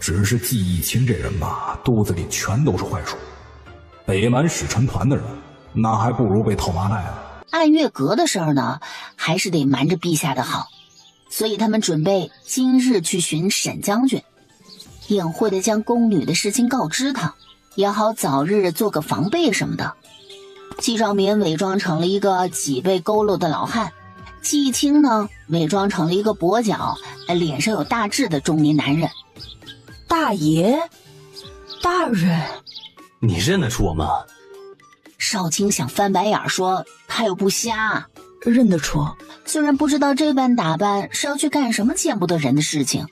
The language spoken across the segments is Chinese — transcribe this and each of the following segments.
只是季义清这人吧，肚子里全都是坏水。北蛮使臣团的人，那还不如被套麻袋呢。按月阁的事儿呢，还是得瞒着陛下的好，所以他们准备今日去寻沈将军，隐晦的将宫女的事情告知他，也好早日做个防备什么的。季兆民伪装成了一个脊背佝偻的老汉，季义清呢伪装成了一个跛脚、脸上有大痣的中年男人。大爷，大人，你认得出我们？少卿想翻白眼说他又不瞎，认得出。虽然不知道这般打扮是要去干什么见不得人的事情，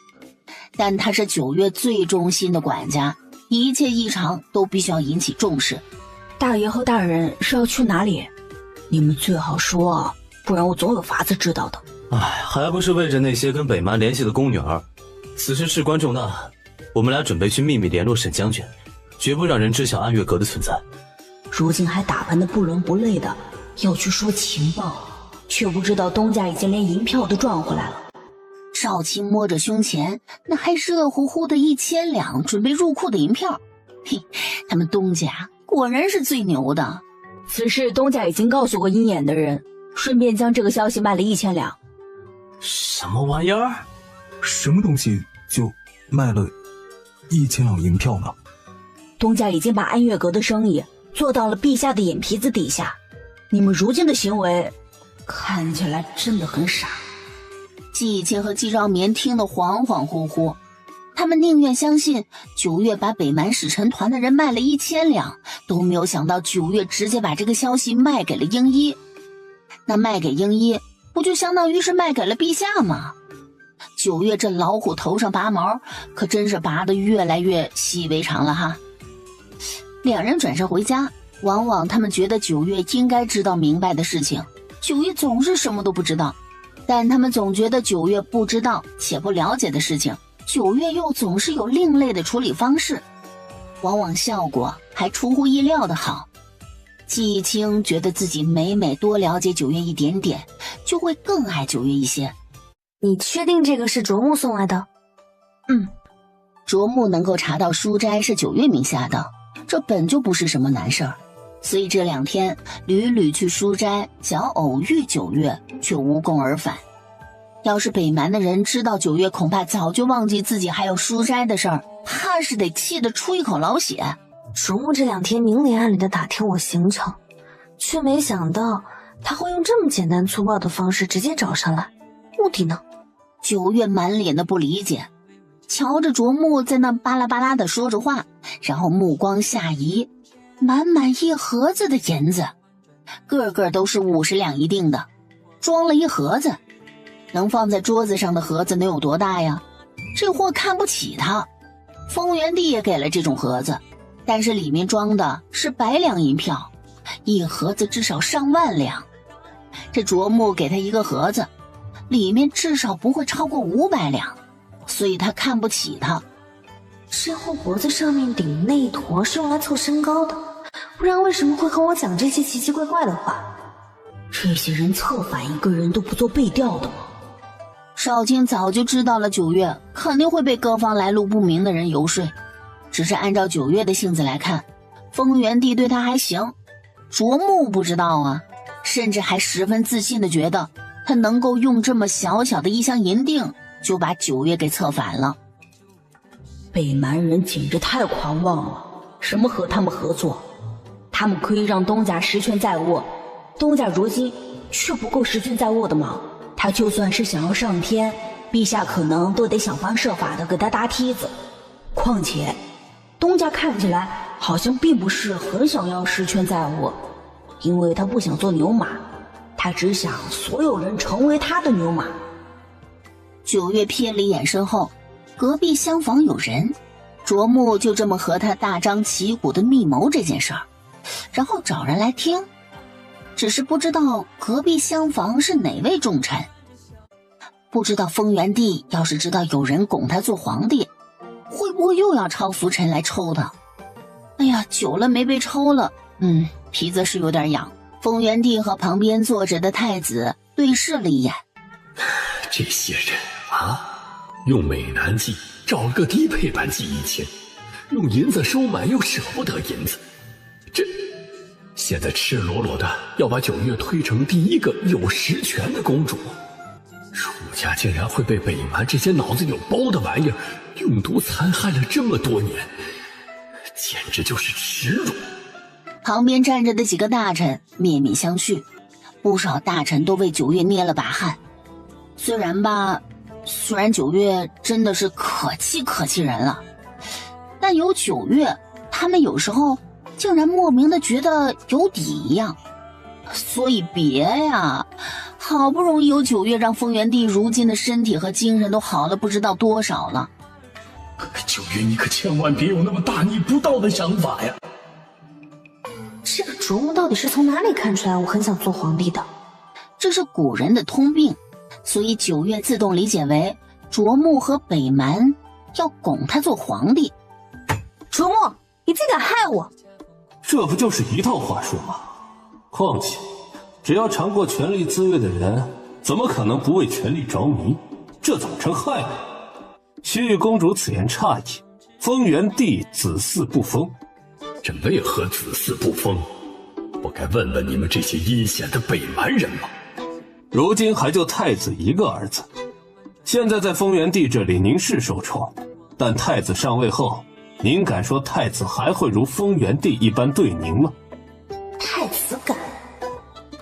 但他是9月最忠心的管家，一切异常都必须要引起重视。大爷和大人是要去哪里？你们最好说，不然我总有法子知道的。哎，还不是为着那些跟北蛮联系的宫女儿。此事事关重大，我们俩准备去秘密联络沈将军，绝不让人知晓安月阁的存在。如今还打扮得不伦不类的，要去说情报，却不知道东家已经连银票都赚回来了。少卿摸着胸前那还热乎乎的1000两准备入库的银票，嘿，他们东家果然是最牛的。此事东家已经告诉过鹰眼的人，顺便将这个消息卖了1000两。什么玩意儿？什么东西就卖了1000两银票呢？东家已经把安月阁的生意做到了陛下的眼皮子底下，你们如今的行为看起来真的很傻。季义清和季兆民听得恍恍惚惚，他们宁愿相信9月把北蛮使臣团的人卖了1000两，都没有想到9月直接把这个消息卖给了英一。那卖给英一不就相当于是卖给了陛下吗？9月这老虎头上拔毛，可真是拔得越来越习以为常了哈。两人转身回家，往往他们觉得9月应该知道明白的事情，9月总是什么都不知道，但他们总觉得9月不知道且不了解的事情，9月又总是有另类的处理方式，往往效果还出乎意料的好。季义清觉得自己每多了解9月一点点，就会更爱9月一些。你确定这个是卓木送来的？卓木能够查到书斋是9月名下的，这本就不是什么难事儿，所以这2天屡屡去书斋，想要偶遇9月，却无功而返。要是北蛮的人知道9月，恐怕早就忘记自己还有书斋的事儿，怕是得气得出一口老血。卓木这2天明里暗里的打听我行程，却没想到他会用这么简单粗暴的方式直接找上来，目的呢？9月满脸的不理解，瞧着卓木在那巴拉巴拉的说着话，然后目光下移，满满一盒子的银子，个个都是50两一锭的，装了一盒子。能放在桌子上的盒子能有多大呀？这货看不起他。丰原帝也给了这种盒子，但是里面装的是100两银票，一盒子至少上万两。这卓木给他一个盒子，里面至少不会超过500两，所以他看不起他。这货脖子上面顶的那一坨是用来凑身高的，不然为什么会和我讲这些奇奇怪怪的话？这些人策反一个人都不做背调的吗？少卿早就知道了9月肯定会被各方来路不明的人游说，只是按照9月的性子来看，丰原帝对他还行，卓木不知道啊，甚至还十分自信地觉得他能够用这么小小的一箱银锭就把9月给策反了。北蛮人简直太狂妄了，什么和他们合作？他们可以让东家实权在握，东家如今却不够实权在握的吗？他就算是想要上天，陛下可能都得想方设法的给他搭梯子。况且东家看起来好像并不是很想要实权在握，因为他不想做牛马，他只想所有人成为他的牛马。9月瞥了一眼身后，隔壁厢房有人，卓木就这么和他大张旗鼓的密谋这件事儿，然后找人来听，只是不知道隔壁厢房是哪位重臣。不知道丰原帝要是知道有人拱他做皇帝，会不会又要抄浮尘来抽他？哎呀，久了没被抽了，皮子是有点痒。丰原帝和旁边坐着的太子对视了一眼，这些人啊，用美男计找了个低配版记忆签，用银子收买又舍不得银子，现在赤裸裸的要把九月推成第一个有实权的公主，楚家竟然会被北蛮这些脑子有包的玩意儿用毒残害了这么多年，简直就是耻辱。旁边站着的几个大臣面面相觑，不少大臣都为九月捏了把汗。虽然九月真的是可气人了，但有九月，他们有时候竟然莫名的觉得有底一样。所以别呀，好不容易有九月，让丰原帝如今的身体和精神都好了不知道多少了。九月，你可千万别有那么大逆不道的想法呀！这个卓木到底是从哪里看出来我很想做皇帝的？这是古人的通病，所以九月自动理解为卓木和北蛮要拱他做皇帝。卓木，你竟敢害我！这不就是一套话术吗？况且，只要尝过权力滋味的人，怎么可能不为权力着迷？这怎么成害呢？西域公主此言差矣，丰原帝子嗣不封。这为何子嗣不封？我该问问你们这些阴险的北蛮人吗？如今还就太子一个儿子，现在在丰原帝这里您是受宠，但太子上位后，您敢说太子还会如丰原帝一般对您吗？太子敢？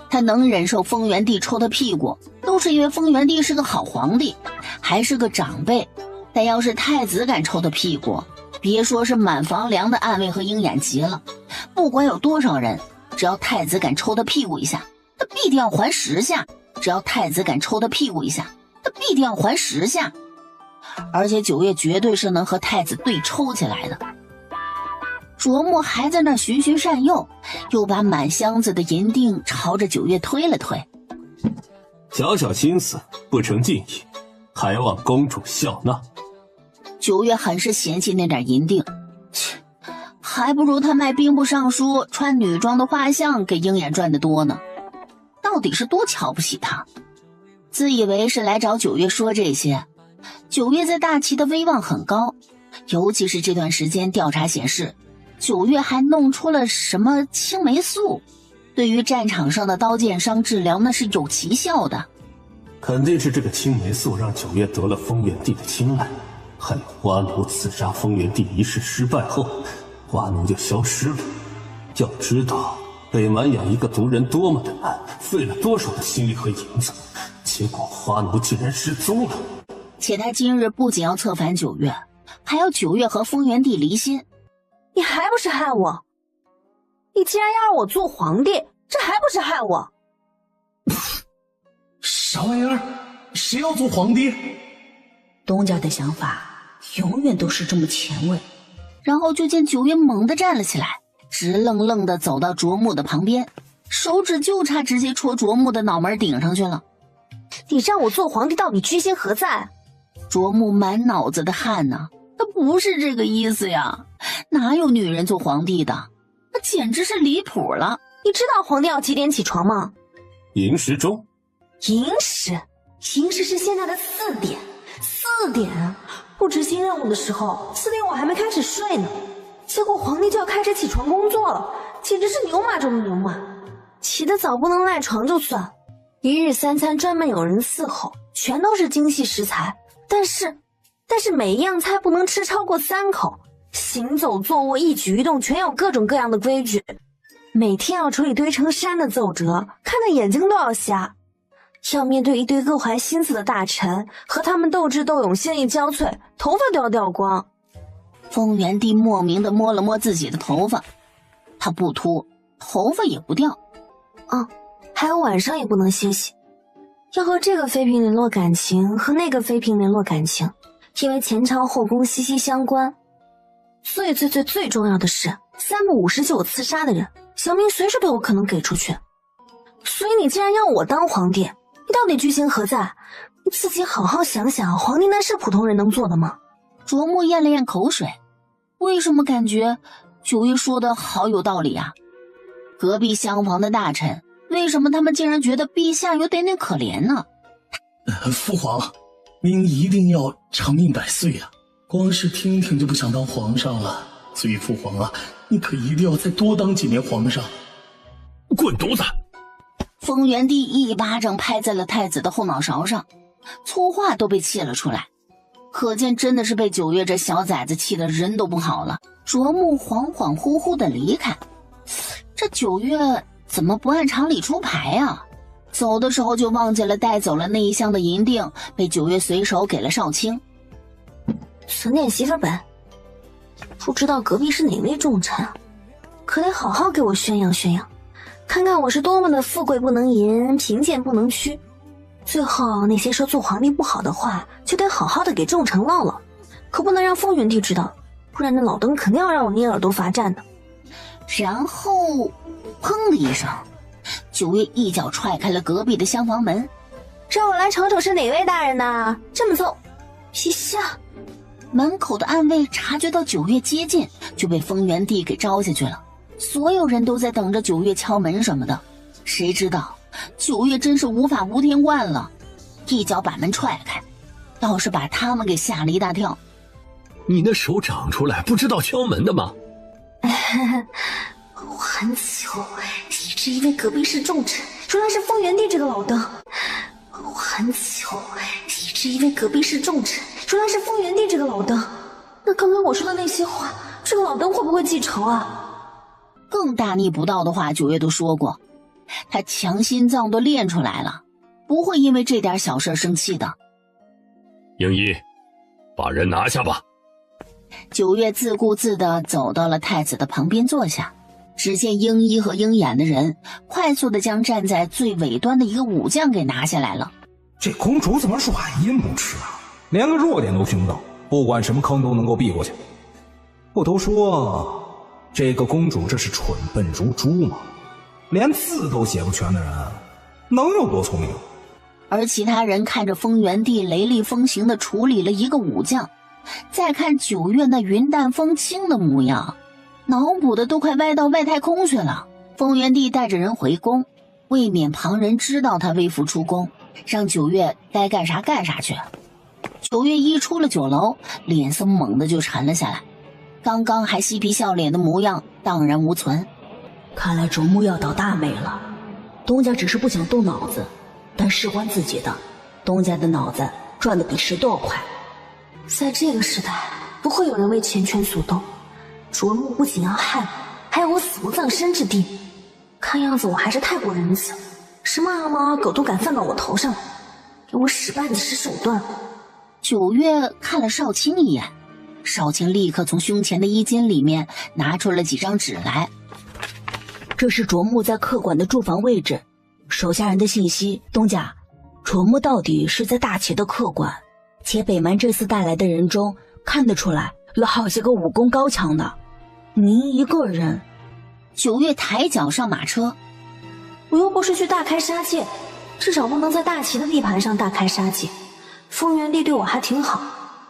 他能忍受丰原帝抽他屁股，都是因为丰原帝是个好皇帝，还是个长辈。但要是太子敢抽他屁股，别说是满房梁的暗卫和鹰眼急了，不管有多少人，只要太子敢抽他屁股一下，他必定要还10下。只要太子敢抽他屁股一下，他必定要还10下。而且九月绝对是能和太子对抽起来的。卓木还在那循循善诱，又把满箱子的银锭朝着九月推了推。小小心思不成敬意，还望公主笑纳。九月很是嫌弃那点银锭，切，还不如他卖兵部尚书穿女装的画像给鹰眼赚得多呢。到底是多瞧不起他，自以为是来找九月说这些。九月在大齐的威望很高，尤其是这段时间调查显示，九月还弄出了什么青霉素，对于战场上的刀剑伤治疗那是有奇效的。肯定是这个青霉素让九月得了丰原帝的青睐，还有花奴刺杀丰原帝一事失败后，花奴就消失了。要知道北蛮养一个毒人多么的难，费了多少的心力和银子，结果花奴竟然失踪了。且他今日不仅要策反九月，还要九月和丰原帝离心。你还不是害我？你既然要让我做皇帝，这还不是害我？啥玩意儿？谁要做皇帝？东家的想法永远都是这么前卫。然后就见九月猛地站了起来，直愣愣地走到卓木的旁边，手指就差直接戳卓木的脑门顶上去了。你让我做皇帝到底居心何在？卓木满脑子的汗呢，他不是这个意思呀，哪有女人做皇帝的？那简直是离谱了。你知道皇帝要几点起床吗？寅时钟。寅时是现在的4点。4点啊！布置新任务的时候，4点我还没开始睡呢，结果皇帝就要开始起床工作了，简直是牛马中的牛马。起得早不能赖床就算，一日3餐专门有人伺候，全都是精细食材，但是每一样菜不能吃超过3口，行走坐卧一举一动全有各种各样的规矩，每天要处理堆成山的奏折，看得眼睛都要瞎。要面对一堆各怀心思的大臣，和他们斗智斗勇，心力交瘁，头发都要掉光。丰原帝莫名地摸了摸自己的头发，他不秃，头发也不掉。还有晚上也不能歇息，要和这个妃嫔联络感情，和那个妃嫔联络感情，因为前朝后宫息息相关。最重要的是，3不5时就有刺杀的人，小民随时都有可能给出去。所以你既然要我当皇帝，你到底居心何在？你自己好好想想，皇帝那是普通人能做的吗？卓木咽了咽口水，为什么感觉九月说的好有道理啊？隔壁厢房的大臣，为什么他们竟然觉得陛下有点可怜呢？父皇，您一定要长命百岁啊！光是听听就不想当皇上了。所以父皇啊，你可一定要再多当几年皇上。滚犊子！丰原帝一巴掌拍在了太子的后脑勺上，粗话都被气了出来。可见真的是被九月这小崽子气得人都不好了。卓木恍恍惚惚的离开，这九月怎么不按常理出牌啊？走的时候就忘记了带走了那一箱的银锭，被九月随手给了少卿。存点媳妇本，不知道隔壁是哪位重臣啊？可得好好给我宣扬宣扬，看看我是多么的富贵不能淫，贫贱不能屈。最后那些说做皇帝不好的话，就得好好的给众臣唠唠，可不能让丰原帝知道，不然那老登肯定要让我捏耳朵罚站的。然后砰的一声，九月一脚踹开了隔壁的厢房门。让我来瞅瞅是哪位大人呐？这么揍，皮下！门口的暗卫察觉到九月接近，就被丰原帝给招下去了。所有人都在等着九月敲门什么的，谁知道九月真是无法无天惯了，一脚把门踹开，倒是把他们给吓了一大跳。你那手长出来不知道敲门的吗？我很久一直以为隔壁是重臣，原来是丰原帝这个老登。我很久一直以为隔壁是重臣，原来是丰原帝这个老登。那刚刚我说的那些话，这个老登会不会记仇啊？更大逆不道的话九月都说过，他强心脏都练出来了，不会因为这点小事生气的。英一，把人拿下吧。九月自顾自地走到了太子的旁边坐下，只见鹰一和鹰眼的人快速地将站在最尾端的一个武将给拿下来了。这公主怎么软阴不吃啊？连个弱点都听不到，不管什么坑都能够避过去。不都说这个公主这是蠢笨如猪吗？连字都写不全的人能有多聪明？而其他人看着丰原帝雷厉风行地处理了一个武将，再看九月那云淡风轻的模样，脑补的都快歪到外太空去了。丰原帝带着人回宫，未免旁人知道他微服出宫，让九月该干啥干啥去。九月一出了酒楼，脸色猛地就沉了下来，刚刚还嬉皮笑脸的模样荡然无存。看来卓木要倒大霉了。东家只是不想动脑子，但事关自己的，东家的脑子转得比谁都要快。在这个时代，不会有人为钱权所动。卓木不仅要害我，还有我死无葬身之地。看样子我还是太过仁慈，什么阿猫阿狗都敢放到我头上来，给我使绊子使手段。九月看了少卿一眼，少卿立刻从胸前的衣襟里面拿出了几张纸来。这是卓木在客馆的住房位置，手下人的信息。东家，卓木到底是在大齐的客馆，且北蛮这次带来的人中看得出来有好些个武功高强的。您一个人？九月抬脚上马车。我又不是去大开杀戒，至少不能在大齐的地盘上大开杀戒。丰原帝对我还挺好，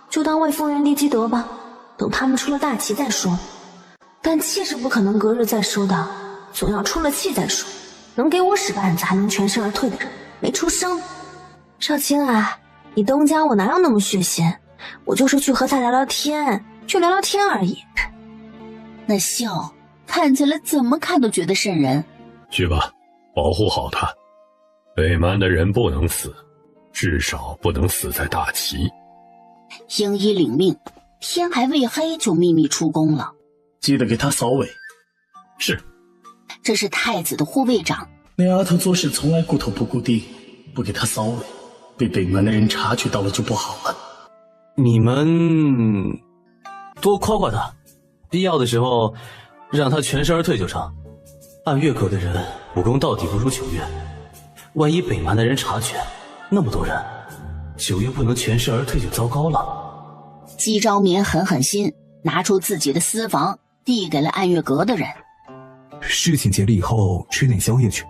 就当为丰原帝积德吧，等他们出了大齐再说。但气是不可能隔日再收的，总要出了气再说。能给我使绊子还能全身而退的人没出生。少卿啊，你东家我哪有那么血腥，我就是去和他聊聊天，就聊聊天而已。那笑看起来怎么看都觉得瘆人。去吧，保护好他。北蛮的人不能死，至少不能死在大齐。鹰一领命，天还未黑就秘密出宫了。记得给他扫尾。是。这是太子的护卫长。那丫头做事从来顾头不顾地，不给他扫尾，被北蛮的人察觉到了就不好了。你们多夸夸他，必要的时候让他全身而退就成。按月口的人武功到底不如九月，万一北蛮的人察觉，那么多人，九月不能全身而退就糟糕了。姬昭眠狠狠心，拿出自己的私房递给了暗月阁的人。事情结了以后吃点宵夜去。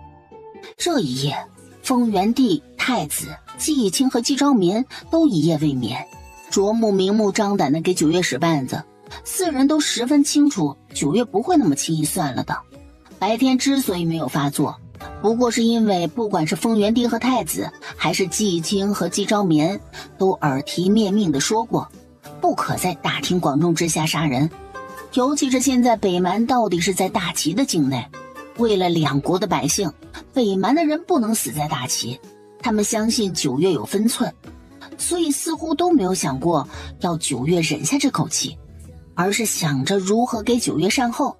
这一夜，丰原帝、太子、季义清和季昭眠都一夜未眠。卓木明目张胆地给九月使绊子，四人都十分清楚九月不会那么轻易算了的。白天之所以没有发作，不过是因为不管是丰原帝和太子，还是季义清和季昭眠，都耳提面命地说过，不可在大庭广众之下杀人，尤其是现在北蛮到底是在大齐的境内，为了两国的百姓，北蛮的人不能死在大齐。他们相信九月有分寸，所以似乎都没有想过要九月忍下这口气，而是想着如何给九月善后。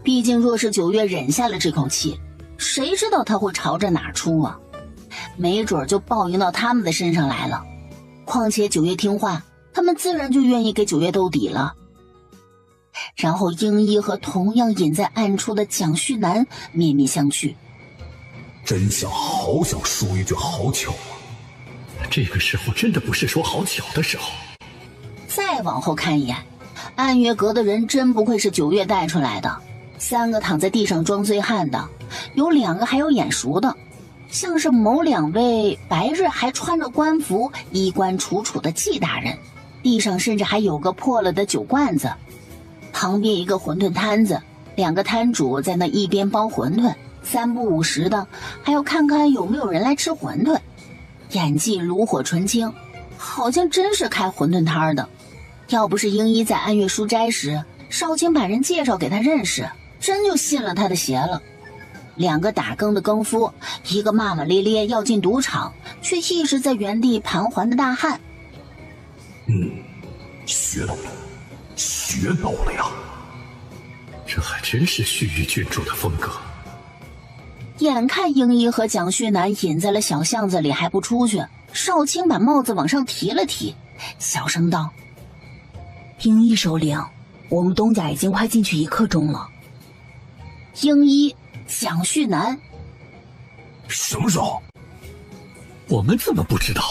毕竟若是九月忍下了这口气，谁知道他会朝着哪出啊？没准就报应到他们的身上来了。况且九月听话，他们自然就愿意给九月兜底了。然后英一和同样隐在暗处的蒋旭南面面相觑，真想好想说一句好巧啊！这个时候真的不是说好巧的时候。再往后看一眼，暗月阁的人真不愧是九月带出来的。3个躺在地上装醉汉的，有2个还有眼熟的，像是某2位白日还穿着官服衣冠楚楚的纪大人，地上甚至还有个破了的酒罐子，旁边一个馄饨摊子，2个摊主在那一边包馄饨，3不5时的还要看看有没有人来吃馄饨，演技炉火纯青，好像真是开馄饨摊的。要不是英一在暗月书斋时少卿把人介绍给他认识，真就信了他的邪了。2个打更的更夫，一个骂骂咧咧要进赌场，却一直在原地盘桓的大汉。学到了，学到了呀！这还真是旭玉郡主的风格。眼看英一和蒋旭南隐在了小巷子里还不出去，少卿把帽子往上提了提，小声道：英一首领，我们东家已经快进去1刻钟了。英一、蒋旭南，什么时候？我们怎么不知道？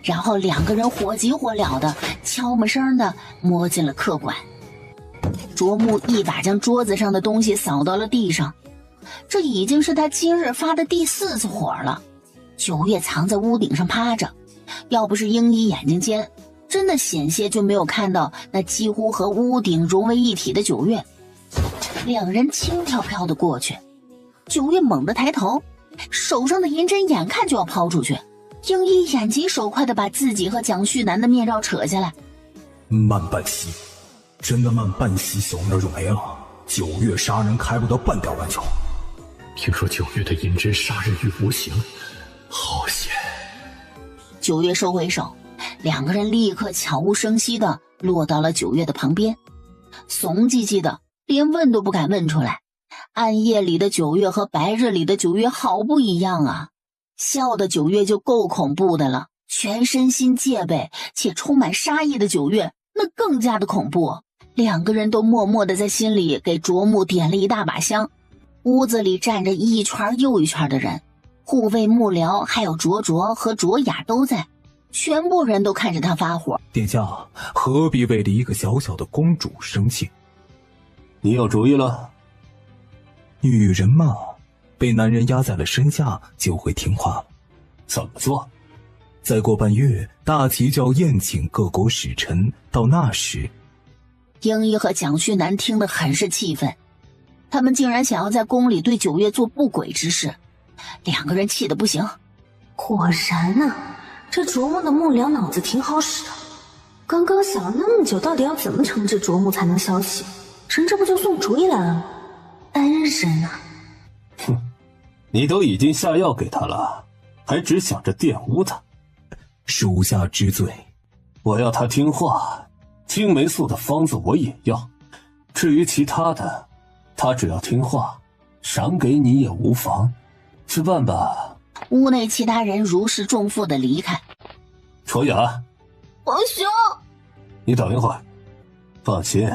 然后2个人火急火燎的悄没声的摸进了客馆。卓木一把将桌子上的东西扫到了地上，这已经是他今日发的第4次火了。九月藏在屋顶上趴着，要不是英一眼睛尖，真的险些就没有看到那几乎和屋顶融为一体的九月。2人轻飘飘的过去，九月猛地抬头，手上的银针眼看就要抛出去，英一眼疾手快的把自己和蒋旭南的面罩扯下来。慢半息，真的慢半息，小命就没了。九月杀人开不得半点玩笑。听说九月的银针杀人于无形，好险！九月收回手，2个人立刻悄无声息的落到了九月的旁边，怂唧唧的连问都不敢问出来。暗夜里的九月和白日里的九月好不一样啊！笑的九月就够恐怖的了，全身心戒备且充满杀意的九月那更加的恐怖。2个人都默默的在心里给卓木点了一大把香。屋子里站着一圈又一圈的人，护卫幕僚还有卓和卓雅都在，全部人都看着他发火。殿下何必为了一个小小的公主生气？你有主意了？女人嘛，被男人压在了身下就会听话了。怎么做？再过半月，大齐就要宴请各国使臣，到那时，英一和蒋旭南听得很是气愤，他们竟然想要在宫里对九月做不轨之事，2个人气得不行。果然啊，这卓木的幕僚脑子挺好使的。刚刚想了那么久，到底要怎么惩治卓木才能消息？人这不就送主意来了吗？恩人啊！哼，你都已经下药给他了，还只想着玷污他。属下知罪。我要他听话，青霉素的方子我也要。至于其他的，他只要听话，赏给你也无妨。去办吧。屋内其他人如释重负的离开。卓雅，皇兄，你等一会儿。放心，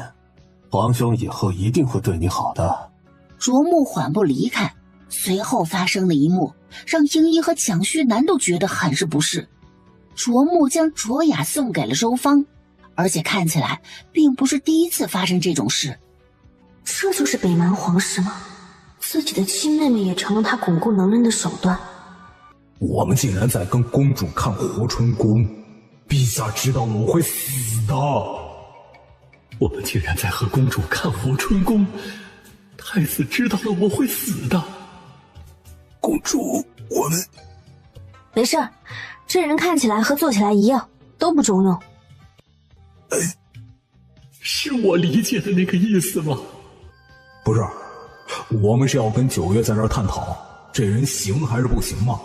皇兄以后一定会对你好的。卓木缓步离开，随后发生的一幕让英一和蒋旭南都觉得很是不适。卓木将卓雅送给了周芳，而且看起来并不是第一次发生这种事。这就是北蛮皇室吗？自己的亲妹妹也成了他巩固能人的手段。我们竟然在跟公主看活春宫，陛下知道了我会死的。我们竟然在和公主看活春宫，太子知道了我会死的。公主，我们没事，这人看起来和做起来一样，都不中用。是我理解的那个意思吗？不是，我们是要跟九月在这儿探讨这人行还是不行吗？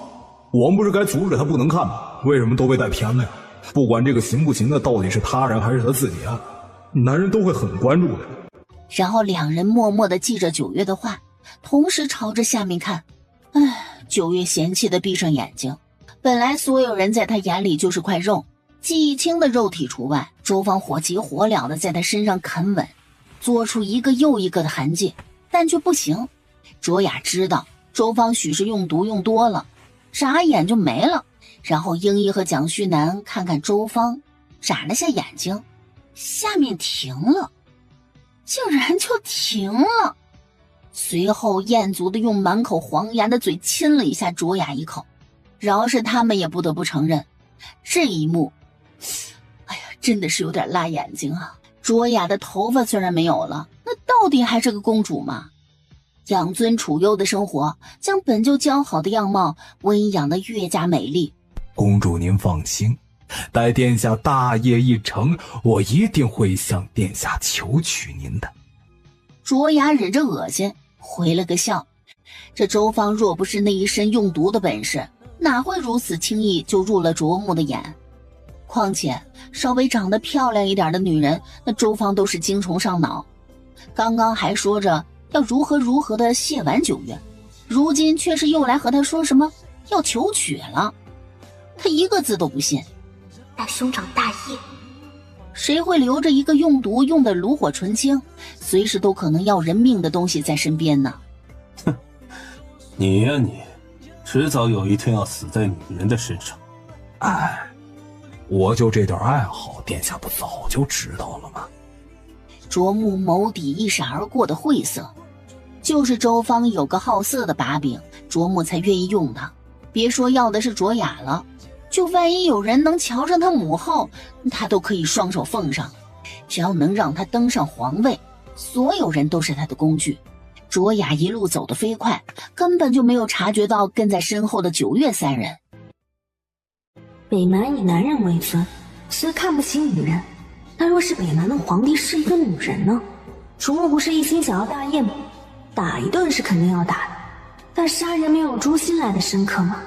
我们不是该阻止他不能看吗？为什么都被带偏了呀？不管这个行不行的到底是他人还是他自己啊，男人都会很关注的。然后两人默默地记着九月的话，同时朝着下面看。九月嫌弃地闭上眼睛。本来所有人在他眼里就是块肉，记忆清的肉体除外。周芳火急火燎地在他身上啃吻，做出一个又一个的痕迹，但却不行。卓雅知道周芳许是用毒用多了，眨眼就没了。然后英一和蒋旭南看看周芳，眨了下眼睛，下面停了，竟然就停了。随后彦足的用满口黄牙的嘴亲了一下卓雅一口。饶是他们也不得不承认，这一幕真的是有点辣眼睛啊。卓雅的头发虽然没有了，那到底还是个公主吗？养尊处优的生活将本就姣好的样貌温养得越加美丽。公主您放心，待殿下大业一成，我一定会向殿下求娶您的。卓雅忍着恶心回了个笑。这周芳若不是那一身用毒的本事，哪会如此轻易就入了卓木的眼？况且稍微长得漂亮一点的女人，那周芳都是精虫上脑。刚刚还说着要如何的谢完九月，如今却是又来和他说什么要求娶了。他一个字都不信。待兄长大业，谁会留着一个用毒用的炉火纯青，随时都可能要人命的东西在身边呢？哼，你呀你，迟早有一天要死在女人的身上。我就这点爱好，殿下不早就知道了吗？卓木眸底一闪而过的晦涩，就是周芳有个好色的把柄，卓木才愿意用他。别说要的是卓雅了，就万一有人能瞧上他母后，他都可以双手奉上。只要能让他登上皇位，所有人都是他的工具。卓雅一路走得飞快，根本就没有察觉到跟在身后的九月三人。北蛮以男人为尊，虽看不起女人，但若是北蛮的皇帝是一个女人呢？卓木不是一心想要大业吗？打一顿是肯定要打的，但杀人没有诛心来的深刻吗？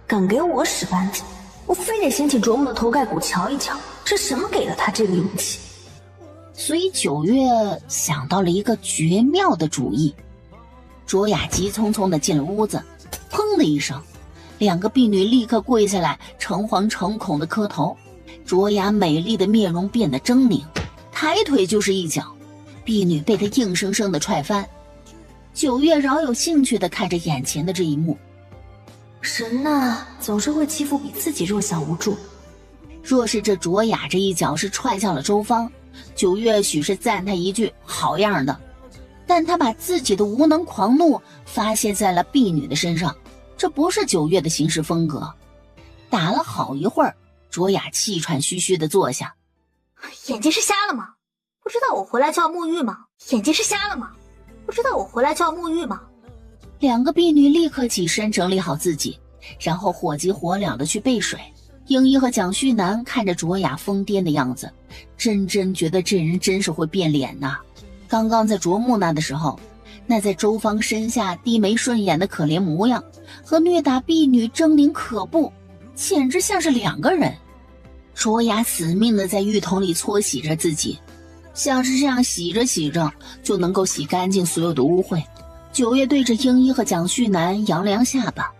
敢给我使绊子，我非得掀起卓木的头盖骨瞧一瞧，是什么给了他这个勇气？所以九月想到了一个绝妙的主意。卓雅急匆匆地进了屋子，砰的一声，两个婢女立刻跪下来，诚惶诚恐地磕头。卓雅美丽的面容变得狰狞，抬腿就是一脚，婢女被他硬生生地踹翻。九月饶有兴趣地看着眼前的这一幕。人呐，总是会欺负比自己弱小无助。若是这卓雅这一脚是踹向了周芳，九月许是赞他一句好样的，但他把自己的无能狂怒发泄在了婢女的身上，这不是九月的行事风格。打了好一会儿，卓雅气喘吁吁地坐下。眼睛是瞎了吗？不知道我回来就要沐浴吗？眼睛是瞎了吗？不知道我回来就要沐浴吗？两个婢女立刻起身整理好自己，然后火急火燎地去备水。英一和蒋旭南看着卓雅疯癫的样子，真觉得这人真是会变脸呐。刚刚在卓木那的时候，那在周芳身下低眉顺眼的可怜模样，和虐打婢女狰狞可怖，简直像是两个人。卓雅死命地在浴桶里搓洗着自己，像是这样洗着洗着就能够洗干净所有的污秽。九月对着英一和蒋旭南扬了扬下巴，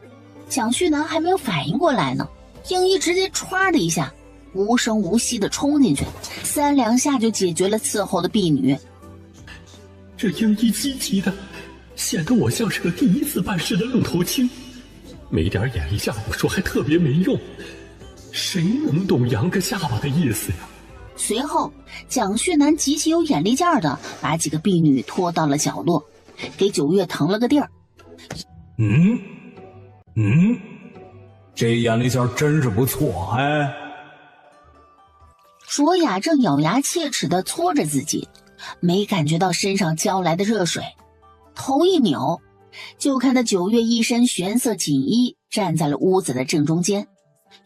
蒋旭南还没有反应过来呢，英一直接歘的一下无声无息地冲进去，3两下就解决了伺候的婢女。这英一积极的，显得我像是个第一次办事的愣头青，没点眼力见我说还特别没用，谁能懂扬个下巴的意思呀？随后蒋旭南极其有眼力劲儿的把几个婢女拖到了角落，给九月腾了个地儿。这眼力劲儿真是不错哎。卓雅正咬牙切齿地搓着自己，没感觉到身上浇来的热水，头一扭，就看到九月一身玄色锦衣站在了屋子的正中间，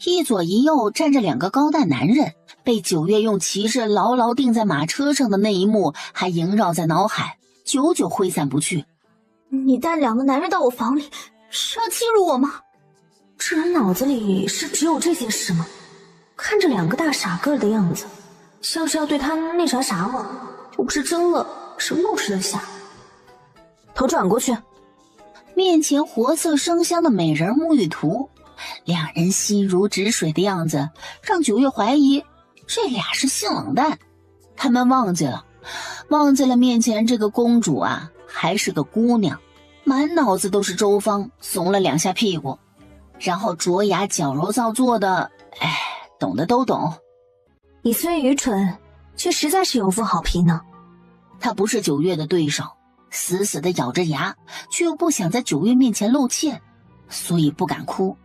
一左一右站着2个高大男人，被九月用旗帜牢牢钉在马车上的那一幕还萦绕在脑海，久久挥散不去。你带2个男人到我房里，是要欺辱我吗？这人脑子里是只有这些事吗？看着2个大傻个的样子，像是要对他那啥吗？我不是真了，什么都吃得下。头转过去。面前活色生香的美人沐浴图，2人心如止水的样子让九月怀疑这俩是性冷淡。他们忘记了面前这个公主啊还是个姑娘，满脑子都是周芳，怂了2下屁股，然后卓雅矫揉造作的，懂的都懂。你虽愚蠢，却实在是有副好皮囊。他不是九月的对手，死死地咬着牙，却又不想在九月面前露怯，所以不敢哭。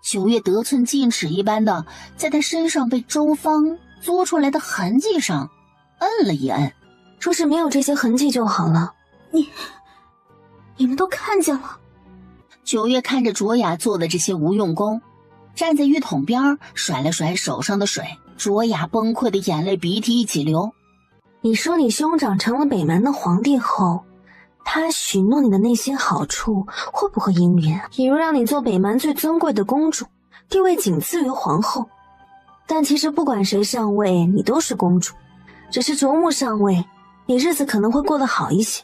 九月得寸进尺一般的在他身上被周芳作出来的痕迹上摁了一摁。若是没有这些痕迹就好了。你们都看见了。九月看着卓雅做的这些无用功，站在浴桶边甩了甩手上的水，卓雅崩溃的眼泪鼻涕一起流。你说你兄长成了北蛮的皇帝后，他许诺你的那些好处会不会应允？比如让你做北蛮最尊贵的公主，地位仅次于皇后。但其实不管谁上位，你都是公主，只是卓木上位，你日子可能会过得好一些。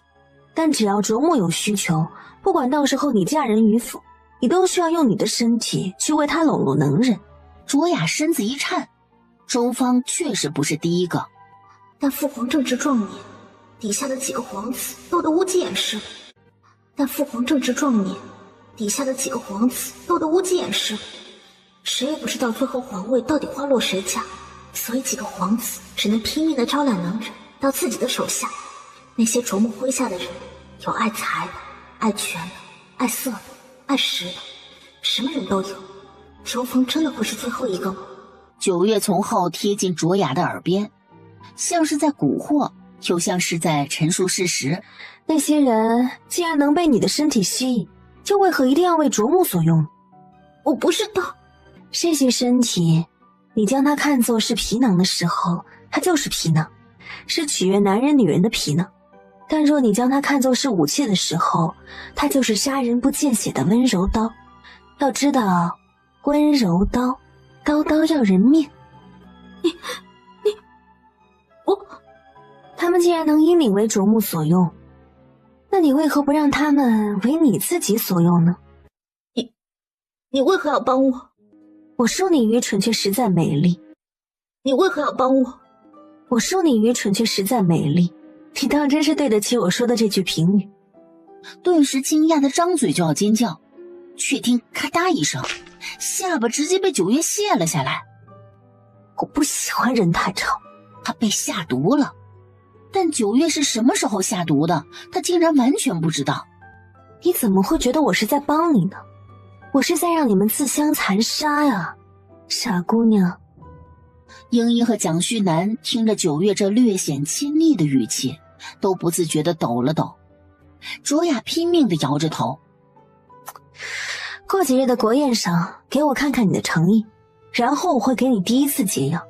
但只要卓木有需求，不管到时候你嫁人与否，你都需要用你的身体去为他笼络能人。卓雅身子一颤，周芳确实不是第一个。但父皇正值壮年，底下的几个皇子斗得无济掩饰。谁也不知道最后皇位到底花落谁家，所以几个皇子只能拼命地招揽能人到自己的手下。那些卓木麾下的人，有爱财的，爱权的，爱色的，爱食的，什么人都有。周峰真的会是最后一个吗？九月从后贴近卓雅的耳边，像是在蛊惑，又像是在陈述事实。那些人既然能被你的身体吸引，又为何一定要为卓木所用？我不知道。这些身体，你将它看作是皮囊的时候，它就是皮囊，是取悦男人女人的皮囊。但若你将它看作是武器的时候，它就是杀人不见血的温柔刀。要知道，温柔刀，刀刀要人命。他们既然能因你为卓木所用，那你为何不让他们为你自己所用呢？你为何要帮我？我说你愚蠢却实在美丽。你为何要帮我？我说你愚蠢却实在美丽。你当真是对得起我说的这句评语。顿时惊讶的张嘴就要尖叫，却听咔嗒一声，下巴直接被九月卸了下来。我不喜欢人太吵。他被下毒了，但九月是什么时候下毒的，他竟然完全不知道。你怎么会觉得我是在帮你呢？我是在让你们自相残杀呀，傻姑娘。英英和蒋旭南听着九月这略显亲昵的语气，都不自觉地抖了抖。卓雅拼命地摇着头。过几日的国宴上，给我看看你的诚意，然后我会给你第一次解药。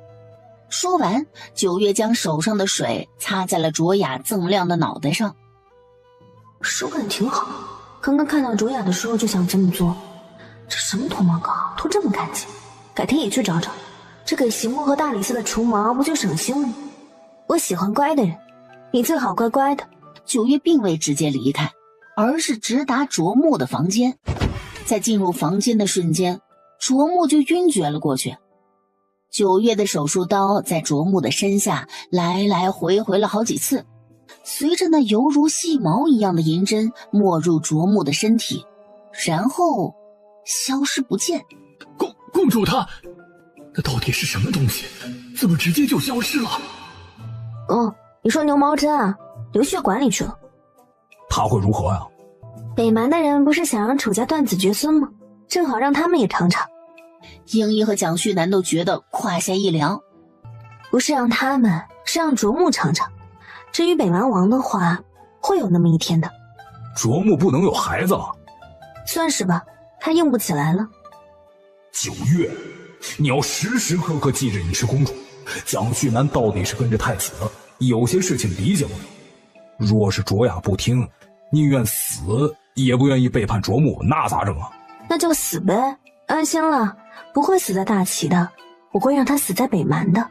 说完，九月将手上的水擦在了卓雅锃亮的脑袋上。手感挺好，刚刚看到卓雅的时候就想这么做。这什么脱毛膏涂这么干净，改天也去找找。这给席木和大理寺的除毛不就省心了吗？我喜欢乖的人，你最好乖乖的。九月并未直接离开，而是直达卓木的房间。在进入房间的瞬间，卓木就晕厥了过去。九月的手术刀在卓木的身下来来回回了好几次，随着那犹如细毛一样的银针没入卓木的身体，然后消失不见。公主她，那到底是什么东西？怎么直接就消失了？你说牛毛针啊，流血管里去了。他会如何呀？北蛮的人不是想让楚家断子绝孙吗？正好让他们也尝尝。英一和蒋旭南都觉得胯下一凉。不是让他们，是让卓木尝尝。至于北蛮王的话，会有那么一天的。卓木不能有孩子。算是吧，他硬不起来了。九月，你要时时刻刻记着你是公主。蒋旭南到底是跟着太子了，有些事情理解不了。若是卓雅不听，宁愿死也不愿意背叛卓木，那咋整啊？那就死呗，安心了，不会死在大齐的，我会让他死在北蛮的。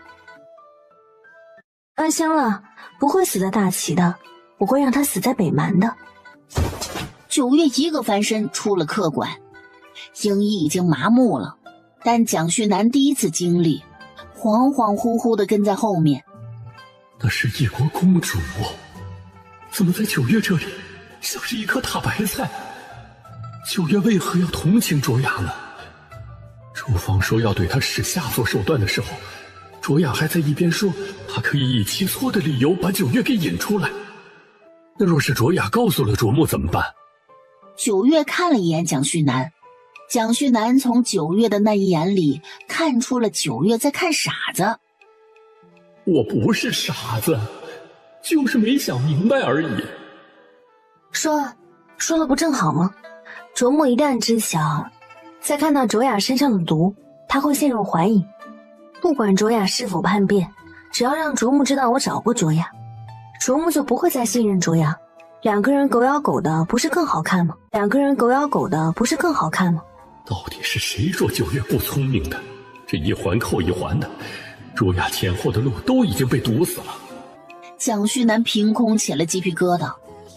安心了，不会死在大齐的，我会让他死在北蛮的。9月一个翻身出了客馆，英一已经麻木了，但蒋旭南第一次经历，恍恍惚惚地跟在后面。那是一国公主，怎么在9月这里像是一颗大白菜？9月为何要同情卓雅呢？周芳说要对她使下作手段的时候，卓雅还在一边说她可以以其错的理由把9月给引出来。那若是卓雅告诉了卓木怎么办？9月看了一眼蒋旭南，蒋旭南从9月的那一眼里看出了9月在看傻子。我不是傻子，就是没想明白而已。说了不正好吗？卓木一旦知晓，再看到卓雅身上的毒，他会陷入怀疑。不管卓雅是否叛变，只要让卓木知道我找过卓雅，卓木就不会再信任卓雅。两个人狗咬狗的，不是更好看吗？到底是谁说9月不聪明的？这一环扣一环的，卓雅前后的路都已经被堵死了。蒋旭南凭空起了鸡皮疙瘩。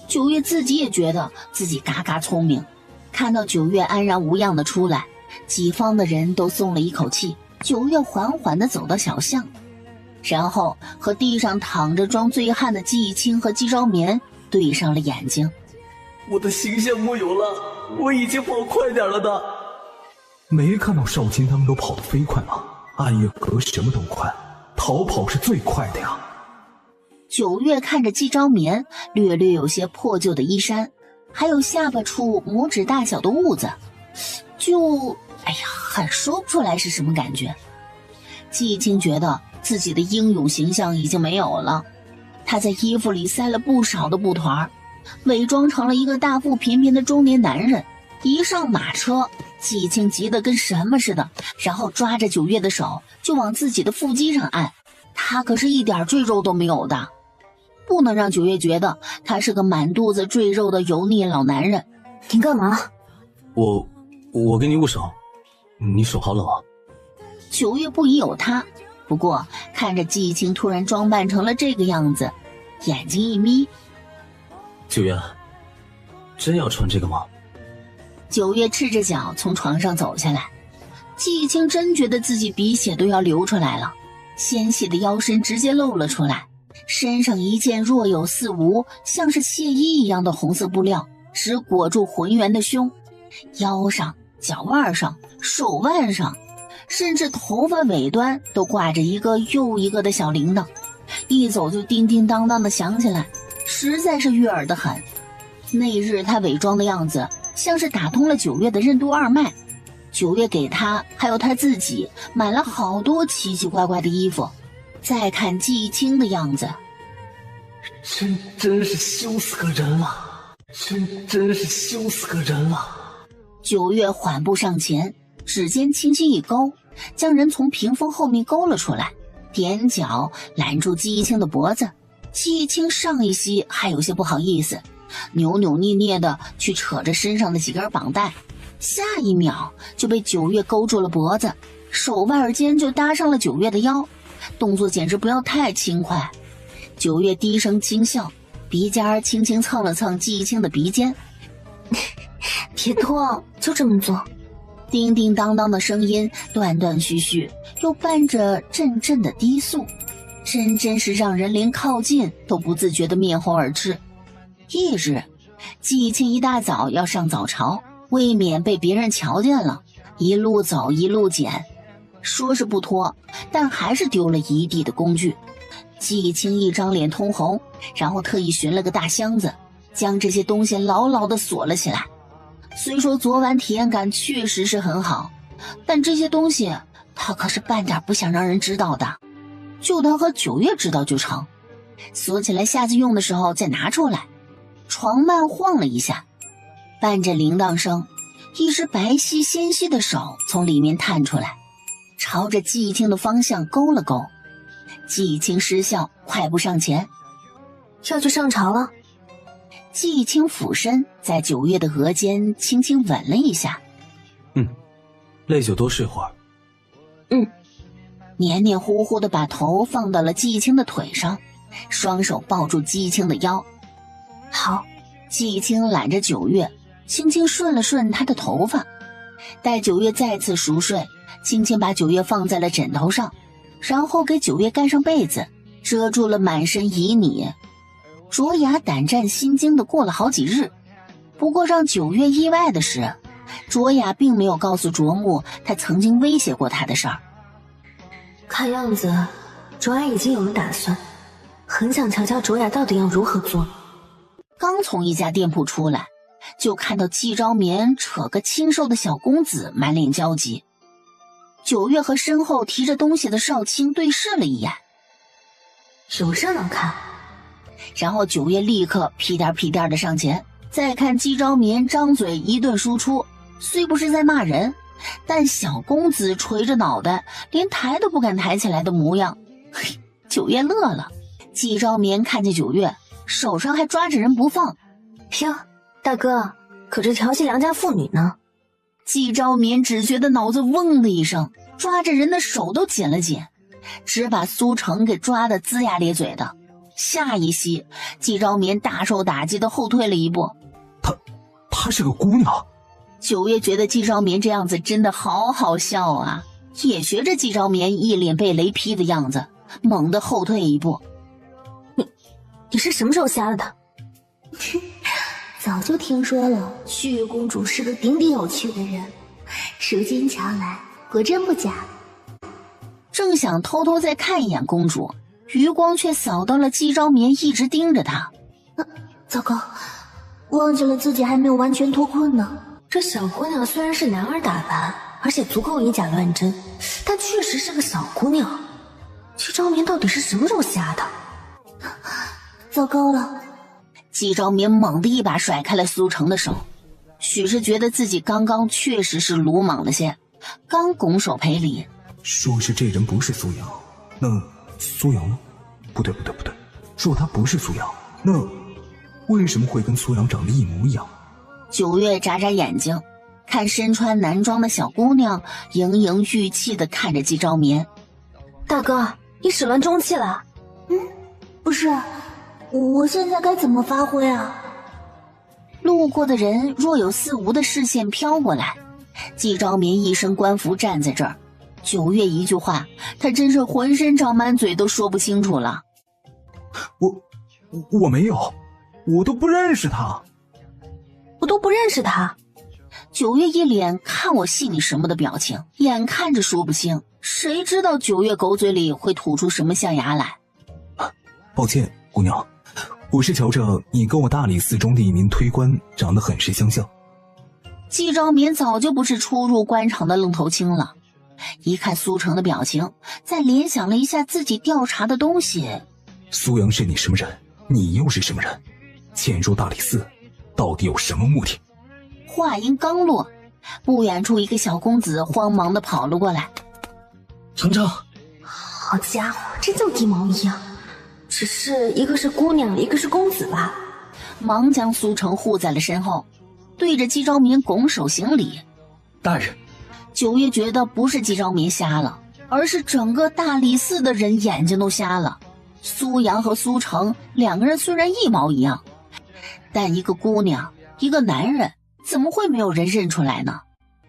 9月自己也觉得自己嘎嘎聪明，看到9月安然无恙的出来，己方的人都松了一口气。9月缓缓地走到小巷，然后和地上躺着装醉汉的季义清和季昭眠对上了眼睛。我的形象木有了，我已经跑快点了的。没看到少卿他们都跑得飞快吗？暗月阁什么都快，逃跑是最快的呀。9月看着季昭眠略略有些破旧的衣衫，还有下巴处拇指大小的痦子，很说不出来是什么感觉。季义清觉得自己的英勇形象已经没有了，他在衣服里塞了不少的布团，伪装成了一个大腹便便的中年男人。一上马车，季义清急得跟什么似的，然后抓着9月的手就往自己的腹肌上按，他可是一点赘肉都没有的，不能让9月觉得他是个满肚子赘肉的油腻老男人。你干嘛？我给你握手，你手好冷啊。9月不疑有他，不过看着季义清突然装扮成了这个样子，眼睛一眯。9月，真要穿这个吗？9月赤着脚从床上走下来，季义清真觉得自己鼻血都要流出来了，纤细的腰身直接露了出来，身上一件若有似无像是亵衣一样的红色布料只裹住浑圆的胸，腰上、脚腕上、手腕上，甚至头发尾端都挂着一个又一个的小铃铛，一走就叮叮当当的响起来，实在是悦耳的很。那日他伪装的样子像是打通了9月的任督二脉。9月给他还有他自己买了好多奇奇怪怪的衣服。再看季义清的样子，真是羞死个人了，真是羞死个人了。9月缓步上前，指尖轻轻一勾，将人从屏风后面勾了出来，踮脚拦住季义清的脖子。季义清上一息还有些不好意思，扭扭捏捏的去扯着身上的几根绑带，下一秒就被9月勾住了脖子，手腕间就搭上了9月的腰，动作简直不要太轻快。9月低声轻笑，鼻尖轻轻蹭了蹭季义清的鼻尖。别拖，就这么做。叮叮当当的声音断断续续，又伴着阵阵的低诉，真是让人连靠近都不自觉的面红耳赤。翌日，季义清一大早要上早朝，未免被别人瞧见了，一路走一路捡，说是不脱，但还是丢了一地的工具。季义清一张脸通红，然后特意寻了个大箱子，将这些东西牢牢地锁了起来。虽说昨晚体验感确实是很好，但这些东西他可是半点不想让人知道的，就当和9月知道就成，锁起来下次用的时候再拿出来。床幔晃了一下，伴着铃铛声，一只白皙纤细的手从里面探出来，朝着季青的方向勾了勾。季青失笑，快步上前。要去上朝了？季青俯身在九月的额间轻轻吻了一下。累就多睡会儿。黏黏糊糊的把头放到了季青的腿上，双手抱住季青的腰。好。季青揽着九月，轻轻顺了顺她的头发。待九月再次熟睡，轻轻把九月放在了枕头上，然后给九月盖上被子，遮住了满身旖旎。卓雅胆战心惊的过了好几日。不过让九月意外的是，卓雅并没有告诉卓木她曾经威胁过她的事儿。看样子卓雅已经有了打算，很想瞧瞧卓雅到底要如何做。刚从一家店铺出来，就看到季昭眠扯个清瘦的小公子，满脸焦急。九月和身后提着东西的少卿对视了一眼，有热闹看。然后九月立刻屁颠屁颠的上前，再看季昭眠张嘴一顿输出，虽不是在骂人，但小公子垂着脑袋，连抬都不敢抬起来的模样。嘿，九月乐了。季昭眠看见九月手上还抓着人不放，哟，大哥，可是调戏良家妇女呢？季昭眠只觉得脑子嗡的一声，抓着人的手都紧了紧，只把苏成给抓得龇牙咧嘴的。下一息，季昭眠大受打击的后退了一步。她是个姑娘。九月觉得季昭眠这样子真的好好笑啊，也学着季昭眠一脸被雷劈的样子，猛地后退一步。你是什么时候瞎了的？早就听说了，旭月公主是个顶顶有趣的人，如今瞧来果真不假。正想偷偷再看一眼公主，余光却扫到了季昭眠一直盯着她。糟糕，忘记了自己还没有完全脱困呢。这小姑娘虽然是男儿打扮，而且足够以假乱真，但确实是个小姑娘。季昭眠到底是什么时候瞎的？糟糕了！季昭眠猛地一把甩开了苏成的手，许是觉得自己刚刚确实是鲁莽了些，刚拱手赔礼。说是这人不是苏阳，那苏阳呢？不对，若他不是苏阳，那为什么会跟苏阳长得一模一样？九月眨眨眼睛，看身穿男装的小姑娘盈盈欲泣地看着季昭眠。大哥，你始乱终弃了？不是，我现在该怎么发挥啊？路过的人若有似无的视线飘过来，季昭眠一身官服站在这儿，九月一句话，他真是浑身长满嘴都说不清楚了。我没有，我都不认识他。我都不认识他。九月一脸看我戏你什么的表情，眼看着说不清，谁知道九月狗嘴里会吐出什么象牙来。抱歉，姑娘，我是瞧着你跟我大理寺中的一名推官长得很是相像。季昭眠早就不是初入官场的愣头青了，一看苏成的表情，再联想了一下自己调查的东西。苏阳是你什么人？你又是什么人？潜入大理寺到底有什么目的？话音刚落，不远处一个小公子慌忙地跑了过来。程程，好家伙，真就一毛一样，只是一个是姑娘，一个是公子吧。忙将苏成护在了身后，对着季昭眠拱手行礼。大人。九月觉得不是季昭眠瞎了，而是整个大理寺的人眼睛都瞎了。苏阳和苏成两个人虽然一毛一样，但一个姑娘一个男人，怎么会没有人认出来呢？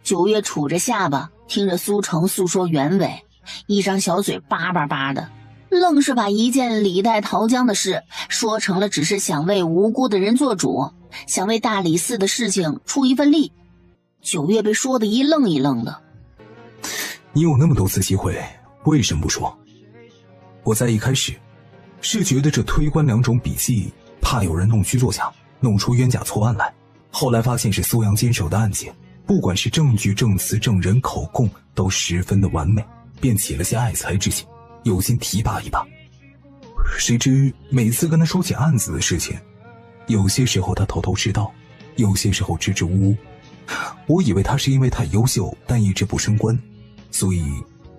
九月杵着下巴听着苏成诉说原委，一张小嘴叭叭叭的，愣是把一件李代桃僵的事说成了只是想为无辜的人做主，想为大理寺的事情出一份力。九月被说得一愣一愣的。你有那么多次机会，为什么不说？我在一开始是觉得这推官两种笔记怕有人弄虚作假，弄出冤假错案来，后来发现是苏阳坚守的案件，不管是证据证词证人口供都十分的完美，便起了些爱才之心，有心提拔一把。谁知每次跟他说起案子的事情，有些时候他头头是道，有些时候支支吾吾。我以为他是因为太优秀但一直不升官，所以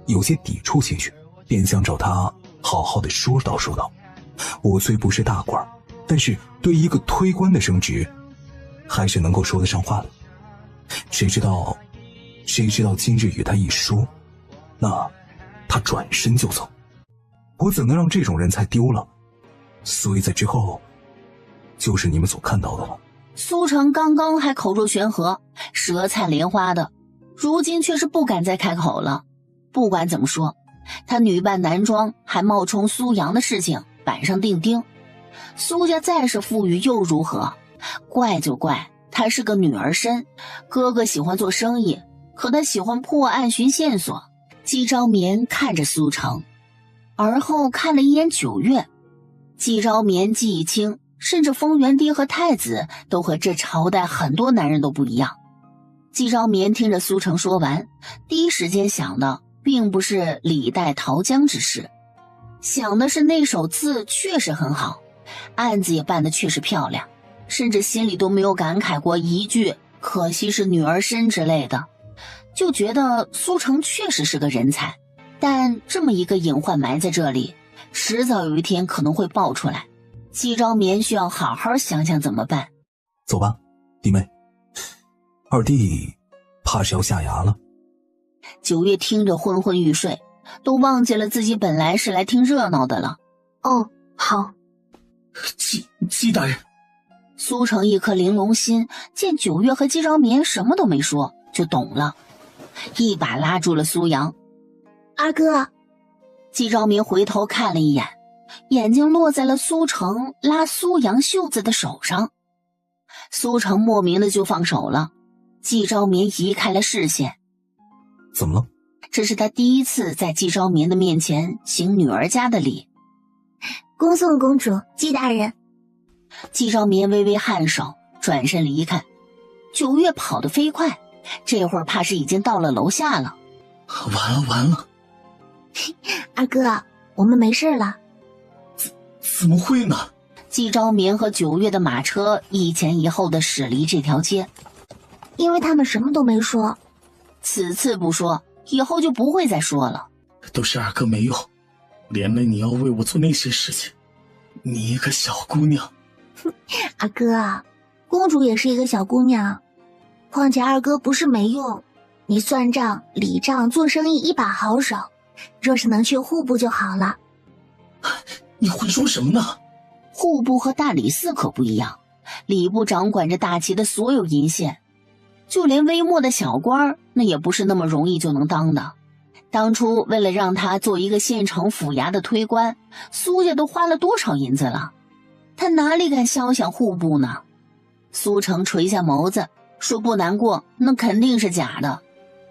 有些抵触情绪，便想找他好好的说道。我虽不是大官，但是对一个推官的升职，还是能够说得上话的。谁知道今日与他一说，那他转身就走，我怎能让这种人才丢了？所以在之后，就是你们所看到的了。苏成刚刚还口若悬河，舌灿莲花的，如今却是不敢再开口了。不管怎么说，他女扮男装还冒充苏阳的事情板上钉钉。苏家再是富裕又如何？怪就怪他是个女儿身，哥哥喜欢做生意，可他喜欢破案寻线索。季昭眠看着苏成，而后看了一眼九月。季昭眠、季义清，甚至丰元帝和太子都和这朝代很多男人都不一样。季昭眠听着苏成说完，第一时间想的并不是李代桃僵之事，想的是那手字确实很好，案子也办得确实漂亮，甚至心里都没有感慨过一句可惜是女儿身之类的，就觉得苏成确实是个人才。但这么一个隐患埋在这里，迟早有一天可能会爆出来，季昭眠需要好好想想怎么办。走吧，弟妹，二弟怕是要下衙了。九月听着昏昏欲睡，都忘记了自己本来是来听热闹的了。哦，好。季大人。苏成一颗玲珑心，见九月和季昭眠什么都没说，就懂了，一把拉住了苏阳。二哥。季昭眠回头看了一眼，眼睛落在了苏成拉苏阳袖子的手上。苏成莫名的就放手了，季昭眠移开了视线。怎么了？这是他第一次在季昭眠的面前行女儿家的礼。恭送公主，季大人。季昭眠微微颔首，转身离开。九月跑得飞快，这会儿怕是已经到了楼下了。完了。二哥，我们没事了。怎么会呢？季昭眠和九月的马车一前一后的驶离这条街。因为他们什么都没说。此次不说，以后就不会再说了。都是二哥没用，连累你要为我做那些事情。你一个小姑娘。二哥，公主也是一个小姑娘，况且二哥不是没用，你算账、理账、做生意一把好手，若是能去户部就好了。你会说什么呢？户部和大理寺可不一样，礼部掌管着大齐的所有银线，就连微末的小官那也不是那么容易就能当的。当初为了让他做一个县城府衙的推官，苏家都花了多少银子了，他哪里敢肖想户部呢？苏成垂下眸子说不难过，那肯定是假的。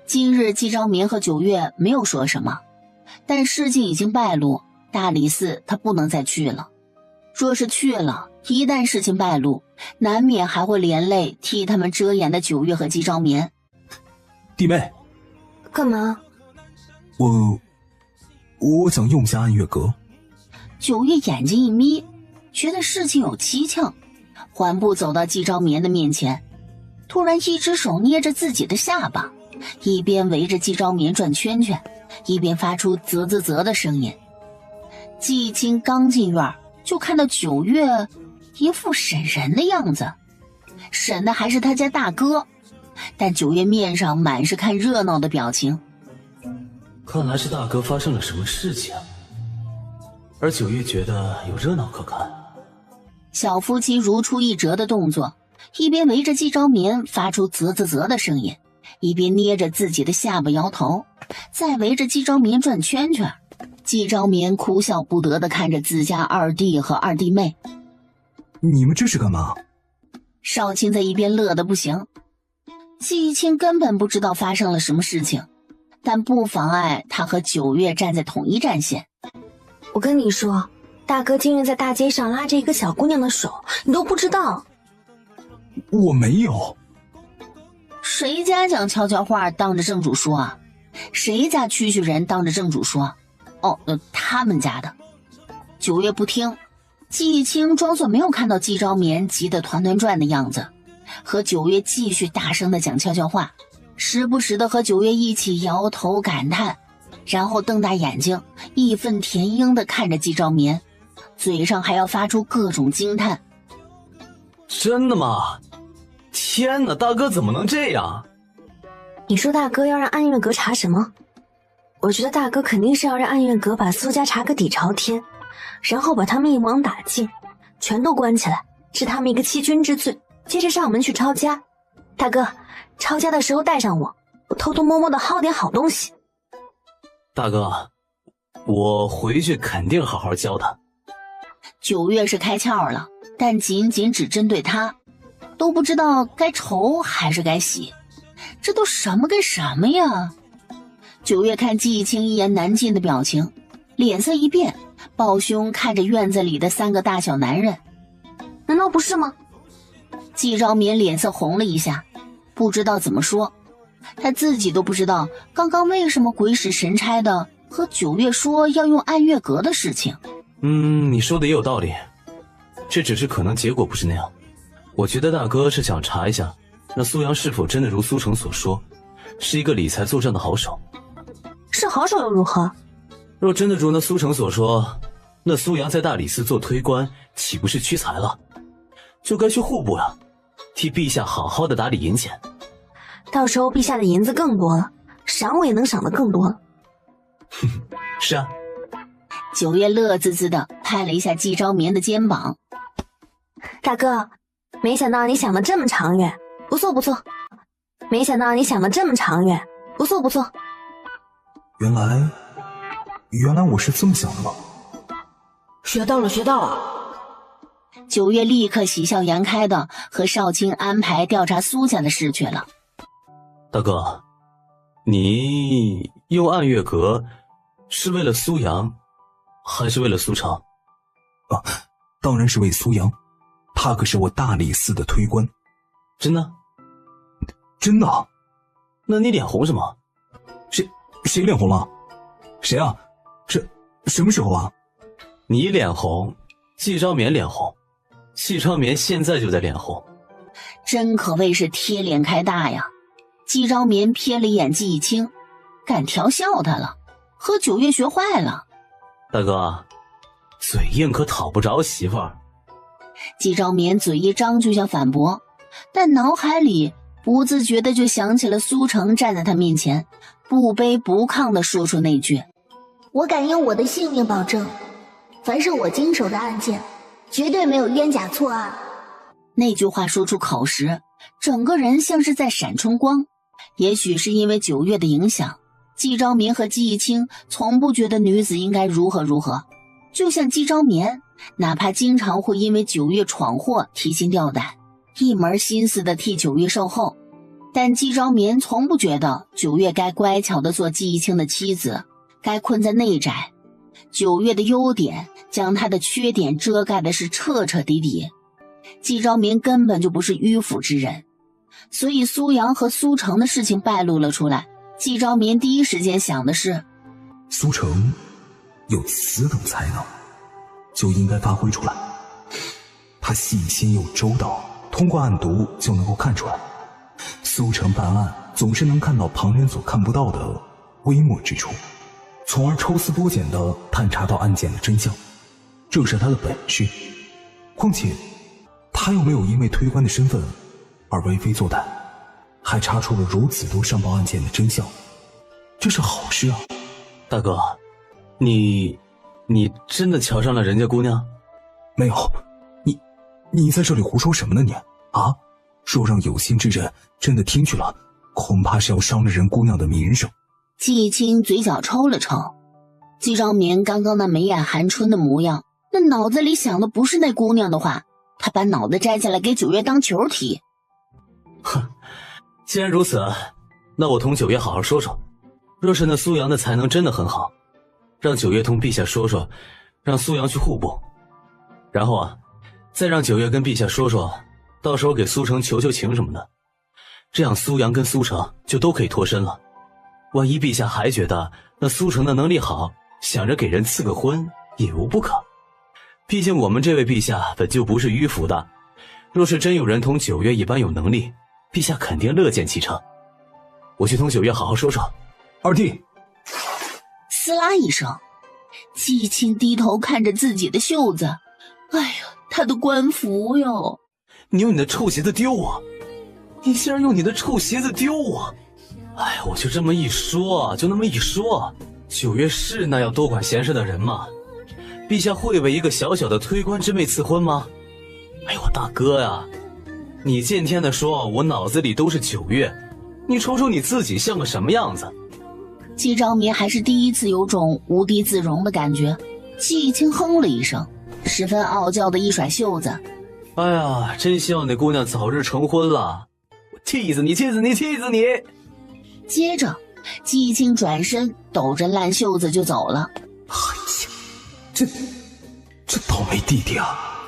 今日季昭眠和九月没有说什么，但事情已经败露，大理寺他不能再去了。若是去了，一旦事情败露，难免还会连累替他们遮掩的九月和季昭眠。弟妹，干嘛？我想用下暗月阁。九月眼睛一眯，觉得事情有蹊跷，缓步走到季昭眠的面前，突然一只手捏着自己的下巴，一边围着季昭眠转圈圈，一边发出啧啧啧的声音。季青刚进院就看到九月一副审人的样子，审的还是他家大哥，但九月面上满是看热闹的表情。看来是大哥发生了什么事情，而九月觉得有热闹可看。小夫妻如出一辙的动作，一边围着季昭眠发出啧啧啧的声音，一边捏着自己的下巴摇头，再围着季昭眠转圈圈。季昭眠哭笑不得地看着自家二弟和二弟妹。你们这是干嘛？少卿在一边乐得不行。季青根本不知道发生了什么事情，但不妨碍他和九月站在同一战线。我跟你说，大哥今日在大街上拉着一个小姑娘的手，你都不知道。我没有。谁家讲悄悄话当着正主说啊？谁家区区人当着正主说？他们家的。九月不听，季青装作没有看到季昭眠急得团团转的样子，和九月继续大声地讲悄悄话，时不时的和九月一起摇头感叹。然后瞪大眼睛，义愤填膺地看着季昭眠，嘴上还要发出各种惊叹。真的吗？天哪，大哥怎么能这样？你说大哥要让暗月阁查什么？我觉得大哥肯定是要让暗月阁把苏家查个底朝天，然后把他们一网打尽，全都关起来，治他们一个欺君之罪，接着上门去抄家。大哥，抄家的时候带上我，我偷偷摸摸的薅点好东西。大哥，我回去肯定好好教他。9月是开窍了，但仅仅只针对他，都不知道该愁还是该喜，这都什么跟什么呀？9月看季义清一言难尽的表情，脸色一变，抱胸看着院子里的3个大小男人。难道不是吗？季昭眠脸色红了一下，不知道怎么说，他自己都不知道刚刚为什么鬼使神差的和9月说要用暗月阁的事情。你说的也有道理，这只是可能结果不是那样。我觉得大哥是想查一下，那苏阳是否真的如苏成所说，是一个理财做账的好手。是好手又如何？若真的如那苏成所说，那苏阳在大理寺做推官，岂不是屈才了？就该去户部了，替陛下好好的打理银钱。到时候陛下的银子更多了，赏我也能赏得更多了。是啊。9月乐滋滋的拍了一下季昭眠的肩膀。大哥，没想到你想得这么长远，不错不错。没想到你想得这么长远，不错不错。原来我是这么想的吗？学到了学到了。9月立刻喜笑颜开的和少卿安排调查苏家的事去了。大哥，你用暗月阁是为了苏阳还是为了苏成？当然是为苏阳，他可是我大理寺的推官。真的？真的。那你脸红什么？谁脸红了？谁啊？什么时候啊？你脸红，季昭眠脸红，季昭眠现在就在脸红。真可谓是贴脸开大呀。季昭眠瞥了一眼季义清，敢调笑他了，和9月学坏了。大哥，嘴硬可讨不着媳妇儿。季昭眠嘴一张就想反驳，但脑海里不自觉的就想起了苏成站在他面前，不卑不亢地说出那句：我敢用我的性命保证，凡是我经手的案件，绝对没有冤假错案。那句话说出口时，整个人像是在闪春光。也许是因为9月的影响，季昭眠和季义清从不觉得女子应该如何如何。就像季昭眠，哪怕经常会因为9月闯祸提心吊胆，一门心思的替9月售后，但季昭眠从不觉得9月该乖巧的做季义清的妻子，该困在内宅。9月的优点将他的缺点遮盖的是彻彻底底。季昭眠根本就不是迂腐之人，所以苏阳和苏成的事情败露了出来，季昭眠第一时间想的是，苏成有此等才能，就应该发挥出来。他细心又周到，通过案牍就能够看出来，苏成办案总是能看到旁人所看不到的微末之处，从而抽丝剥茧地探查到案件的真相，这是他的本事。况且他又没有因为推官的身份而为非作歹，还查出了如此多上报案件的真相，这是好事啊。大哥，你真的瞧上了人家姑娘？没有，你在这里胡说什么呢你啊？若让有心之人真的听去了，恐怕是要伤了人姑娘的名声。季义清嘴角抽了抽，季昭眠刚刚那眉眼含春的模样，那脑子里想的不是那姑娘的话，他把脑袋摘下来给9月当球踢。哼，既然如此，那我同9月好好说说，若是那苏阳的才能真的很好，让9月同陛下说说，让苏阳去户部，然后再让9月跟陛下说说，到时候给苏成求求情什么的，这样苏阳跟苏成就都可以脱身了。万一陛下还觉得那苏成的能力好，想着给人赐个婚也无不可。毕竟我们这位陛下本就不是迂腐的，若是真有人同9月一般有能力，陛下肯定乐见其成。我去同9月好好说说。二弟，撕拉一声，季青低头看着自己的袖子，哎呀，他的官服哟！你用你的臭鞋子丢我！你竟然用你的臭鞋子丢我！哎呀，我就这么一说，就那么一说，九月是那要多管闲事的人吗？陛下会为一个小小的推官之妹赐婚吗？哎呦，大哥呀，你见天的说我脑子里都是九月，你瞅瞅你自己像个什么样子？季昭民还是第一次有种无地自容的感觉。季青哼了一声，十分傲娇的一甩袖子，哎呀，真希望那姑娘早日成婚了，我气死你，气死你，气死你！接着季青转身抖着烂袖子就走了。哎呀，这倒霉弟弟啊！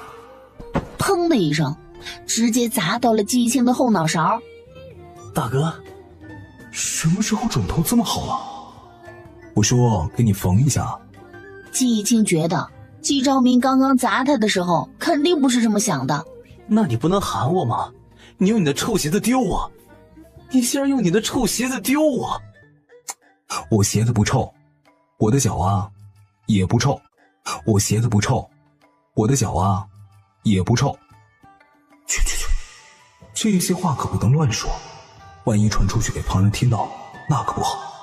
砰的一声，直接砸到了季青的后脑勺。大哥，什么时候准头这么好了？我说给你缝一下。季青觉得季昭民刚刚砸他的时候肯定不是这么想的。那你不能喊我吗？你用你的臭鞋子丢我！你竟然用你的臭鞋子丢我！我鞋子不臭，我的脚啊也不臭。我鞋子不臭，我的脚啊也不臭。去，这些话可不能乱说，万一传出去给旁人听到，那可不好。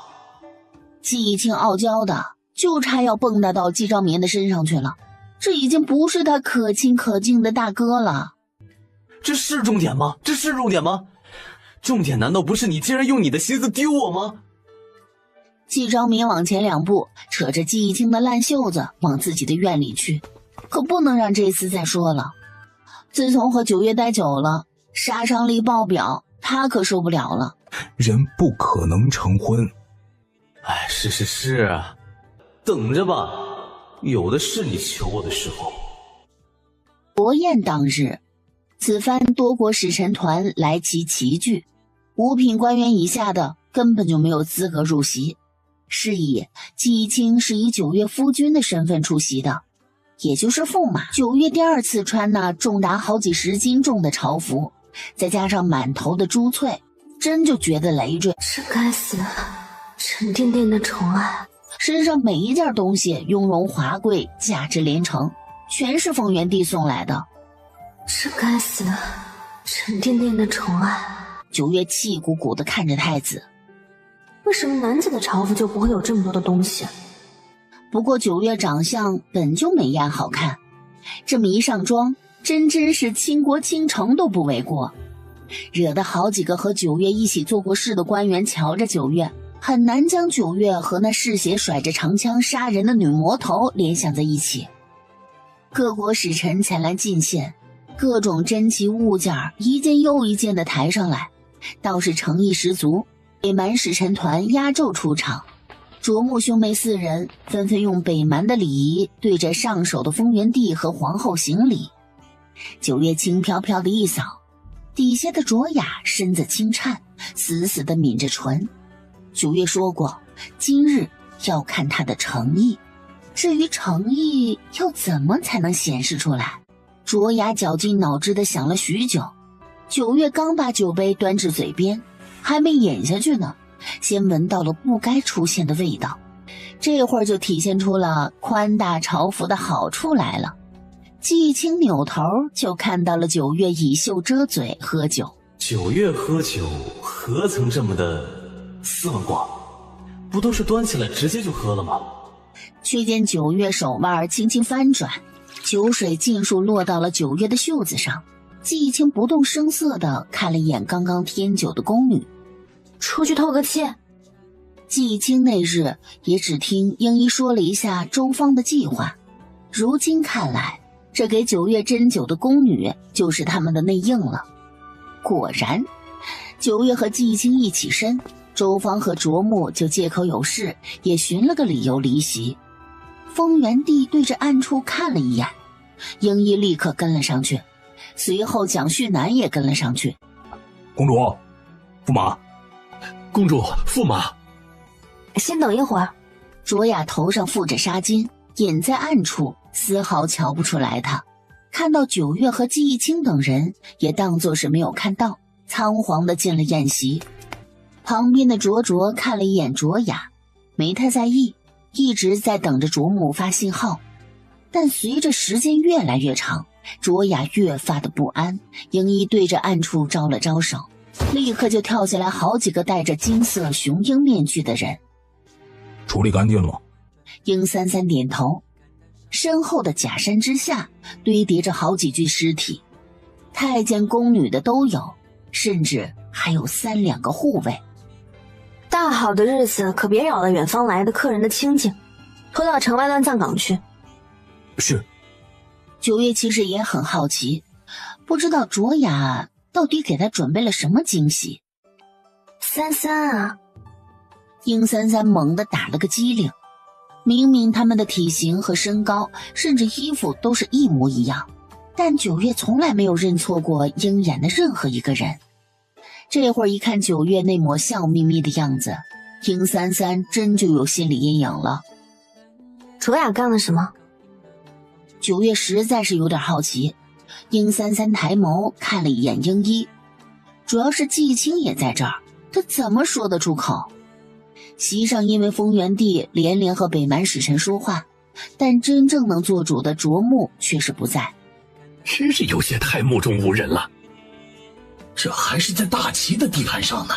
季青傲娇的就差要蹦跶到季昭民的身上去了，这已经不是他可亲可敬的大哥了。这是重点吗？这是重点吗？重点难道不是你竟然用你的鞋子丢我吗？季昭民往前2步，扯着季青的烂袖子往自己的院里去，可不能让这次再说了。自从和九月待久了，杀伤力爆表，他可受不了了。人不可能成婚。哎，是，等着吧，有的是你求我的时候。国宴当日，此番多国使臣团来齐齐聚，5品官员以下的根本就没有资格入席。是以季青是以九月夫君的身份出席的，也就是驸马。九月第2次穿那重达好几10斤重的朝服，再加上满头的珠翠，真就觉得累赘。这该死的沉甸甸的宠爱，身上每一件东西雍容华贵，价值连城，全是丰原帝送来的。这该死的沉甸甸的宠爱。九月气鼓鼓地看着太子，为什么男子的朝服就不会有这么多的东西？不过九月长相本就美艳好看，这么一上妆，真是倾国倾城都不为过，惹得好几个和九月一起做过事的官员瞧着九月，很难将九月和那嗜血甩着长枪杀人的女魔头联想在一起。各国使臣前来进献，各种珍奇物件一件又一件的抬上来，倒是诚意十足。北蛮使臣团压轴出场，卓木兄妹4人纷纷用北蛮的礼仪对着上首的丰原帝和皇后行礼。九月轻飘飘的一扫，底下的卓雅身子轻颤，死死地抿着唇。九月说过，今日要看他的诚意，至于诚意要怎么才能显示出来，卓雅绞尽脑汁地想了许久。九月刚把酒杯端至嘴边，还没饮下去呢，先闻到了不该出现的味道，这会儿就体现出了宽大朝服的好处来了。季青扭头就看到了九月以袖遮嘴喝酒。九月喝酒何曾这么的斯文过？不都是端起来直接就喝了吗？却见九月手腕轻轻翻转，酒水尽数落到了九月的袖子上。季青不动声色地看了一眼刚刚添酒的宫女，出去透个气。季青那日也只听英一说了一下周方的计划，如今看来，这给九月斟酒的宫女就是他们的内应了。果然，九月和季青一起身，周方和卓木就借口有事，也寻了个理由离席。丰原帝对着暗处看了一眼，英一立刻跟了上去，随后蒋旭南也跟了上去。公主，驸马。公主，驸马。先等一会儿。卓雅头上附着纱巾，隐在暗处，丝毫瞧不出来他。看到九月和季青等人，也当作是没有看到，仓皇地进了宴席。旁边的卓卓看了一眼卓雅，没太在意，一直在等着卓木发信号。但随着时间越来越长，卓雅越发的不安。英一对着暗处招了招手，立刻就跳下来好几个戴着金色雄鹰面具的人。处理干净了吗？鹰三三点头。身后的假山之下堆叠着好几具尸体，太监宫女的都有，甚至还有3两个护卫。大好的日子可别扰了远方来的客人的清静，拖到城外乱葬岗去。是。九月其实也很好奇，不知道卓雅到底给他准备了什么惊喜。三三啊！鹰三三猛地打了个激灵，明明他们的体型和身高甚至衣服都是一模一样，但九月从来没有认错过鹰眼的任何一个人。这会儿一看九月那抹笑眯眯的样子，鹰三三真就有心理阴影了。卓雅干了什么？九月实在是有点好奇。鹰三三抬眸看了一眼鹰一，主要是季青也在这儿，他怎么说得出口？席上因为丰原帝连连和北蛮使臣说话，但真正能做主的卓木却是不在。真是有些太目中无人了。这还是在大齐的地盘上呢。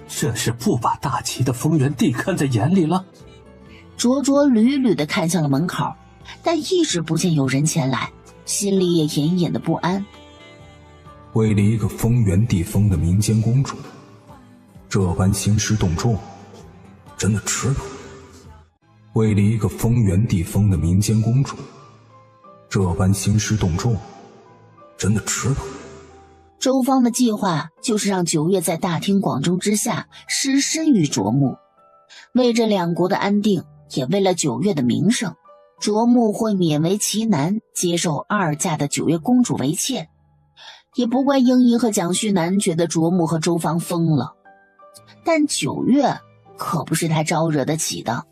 这是不把大齐的丰原帝看在眼里了？灼灼屡屡地看向了门口，但一直不见有人前来，心里也隐隐的不安。为了一个丰原地封的民间公主，这般兴师动众，真的值得？为了一个丰原地封的民间公主，这般兴师动众，真的值得？周方的计划就是让九月在大庭广众之下失身于卓木，为这两国的安定，也为了九月的名声，卓木会勉为其难接受二嫁的九月公主为妾。也不怪英仪和蒋旭南觉得卓木和周方疯了，但九月可不是他招惹得起的。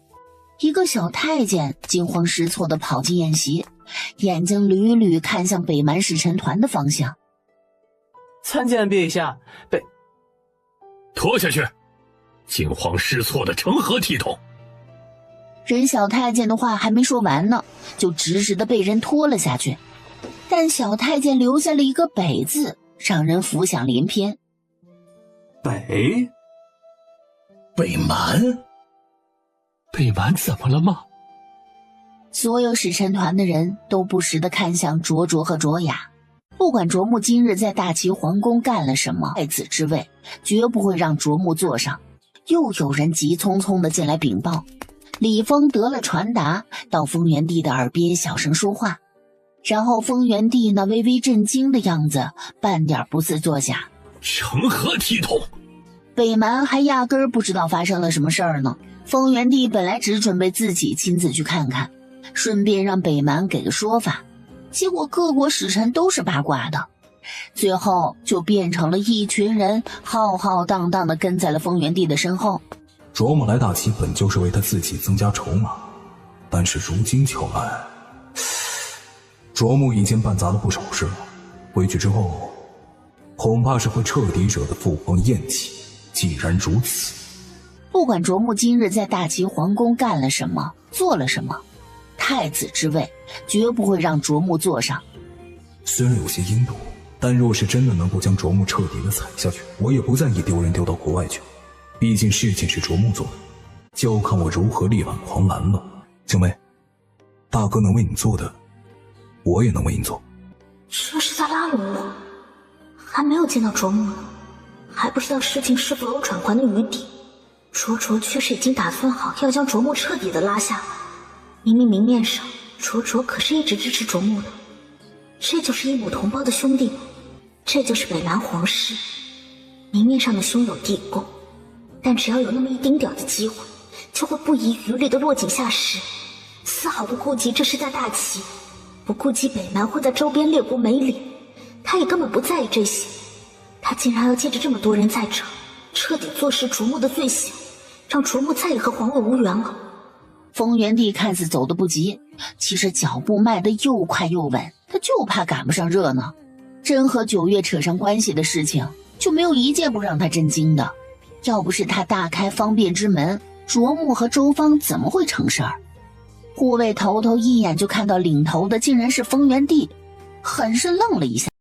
一个小太监惊慌失措地跑进宴席，眼睛屡屡看向北蛮使臣团的方向。参见陛下，拖下去！惊慌失措的成何体统？人小太监的话还没说完呢，就直直的被人拖了下去。但小太监留下了一个北字，让人浮想联翩。北蛮？北蛮怎么了吗？所有使臣团的人都不时地看向卓卓和卓雅，不管卓木今日在大齐皇宫干了什么，太子之位绝不会让卓木坐上。又有人急匆匆地进来禀报，李丰得了传达，到丰原帝的耳边小声说话，然后丰原帝那微微震惊的样子半点不似作假。成何体统？北蛮还压根儿不知道发生了什么事儿呢。丰原帝本来只准备自己亲自去看看，顺便让北蛮给个说法，结果各国使臣都是八卦的，最后就变成了一群人浩浩荡荡地跟在了丰原帝的身后。卓木来大齐本就是为他自己增加筹码，但是如今瞧来，卓木已经办砸了不少事了，回去之后恐怕是会彻底惹得父皇厌弃。既然如此，不管卓木今日在大齐皇宫干了什么，做了什么，太子之位绝不会让卓木坐上。虽然有些阴毒，但若是真的能够将卓木彻底的踩下去，我也不在意丢人丢到国外去。毕竟事情是卓木做的，就看我如何力挽狂澜了。青梅，大哥能为你做的，我也能为你做。这是在拉拢我，还没有见到卓木呢，还不知道事情是否有转圜的余地。卓卓却是已经打算好要将卓木彻底的拉下来。明面上，卓卓可是一直支持卓木的，这就是一母同胞的兄弟，这就是北蛮皇室。明面上的兄友弟恭，但只要有那么一丁点的机会，就会不遗余力的落井下石，丝毫不顾及这是在大齐，不顾及北蛮会在周边列国没脸，他也根本不在意这些。他竟然要借着这么多人在这，彻底坐实卓木的罪行，让卓木再也和皇位无缘了。丰原帝看似走得不急，其实脚步迈得又快又稳，他就怕赶不上热闹。真和九月扯上关系的事情，就没有一件不让他震惊的。要不是他大开方便之门，卓木和周芳怎么会成事儿？护卫头头一眼就看到领头的竟然是风原帝，很是愣了一下。